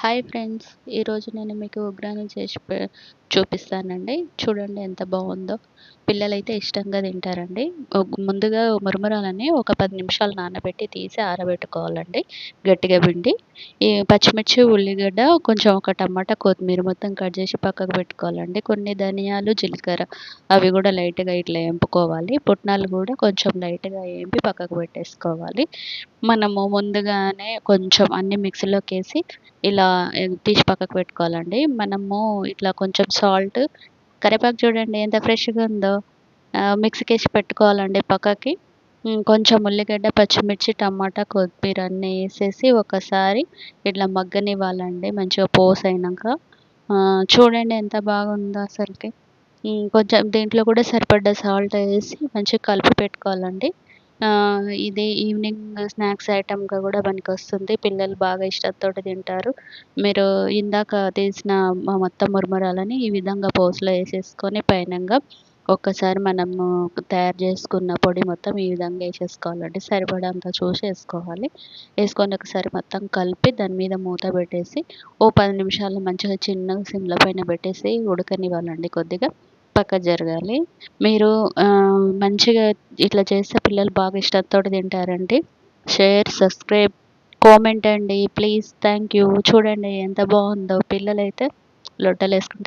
Hi friends! ఈరోజు నేను మీకు ఉగ్రాని చేసి చూపిస్తానండి. చూడండి ఎంత బావుందో. పిల్లలైతే ఇష్టంగా తింటారండి. ముందుగా మురమురాలని ఒక 10 నిమిషాలు నానబెట్టి తీసి ఆరబెట్టుకోవాలండి గట్టిగా పిండి. ఈ పచ్చిమిర్చి, ఉల్లిగడ్డ, కొంచెం ఒక టమాటా, కొత్తిమీర మొత్తం కట్ చేసి పక్కకు పెట్టుకోవాలండి. కొన్ని ధనియాలు, జీలకర్ర అవి కూడా లైట్‌గా ఇట్లా ఏంపుకోవాలి. పుట్నాలు కూడా కొంచెం లైట్‌గా ఏంపి పక్కకు పెట్టేసుకోవాలి. మనము ముందుగానే కొంచెం అన్నీ మిక్సీలోకేసి ఇలా తీసి పక్కకు పెట్టుకోవాలండి. మనము ఇట్లా కొంచెం సాల్ట్, కరివేపాకు చూడండి ఎంత ఫ్రెష్‌గా ఉందో. మిక్సీకేసి పెట్టుకోవాలండి పక్కకి. కొంచెం ఉల్లిగడ్డ, పచ్చిమిర్చి, టమాటా, కొత్తిమీర అన్నీ ఏసేసి ఒకసారి ఇట్లా మగ్గనివ్వాలండి మంచిగా పోసయినంక. చూడండి ఎంత బాగుందో అసలకి. కొంచెం దీంట్లో కూడా సరిపడ్డ సాల్ట్ ఏసి మంచిగా కలిపి పెట్టుకోవాలండి. ఇది ఈవినింగ్ స్నాక్స్ ఐటెమ్‌గా గూడా పనికొస్తుంది. పిల్లలు బాగా ఇష్టంతోటి తింటారు. మీరు ఇందాక తీసిన మొత్తం మురమురాలని ఈ విధంగా పోస్‌లో ఏసేసుకొని పైనంగా ఒక్కసారి మనము తయారు చేసుకున్న పొడి మొత్తం ఈ విధంగా ఏసేసుకోవాలండి. సరిపడంత చూసి ఏసుకోవాలి. ఏసుకొని ఒకసారి మొత్తం కలిపి దాని మీద మూత పెట్టేసి ఓ 10 నిమిషాలు మంచిగా చిన్నగా సిమ్‌లో పైన పెట్టేసి ఉడకనివ్వాలండి కొద్దిగా. పక్కకు జరగాలి. మీరు మంచిగా ఇట్లా చేస్తే పిల్లలు బాగా ఇష్టంతోటి తింటారండి. షేర్, సబ్స్క్రైబ్, కామెంట్ అండి ప్లీజ్. Thank you. చూడండి ఎంత బావుందో. పిల్లలైతే లొట్టలేసుకుంట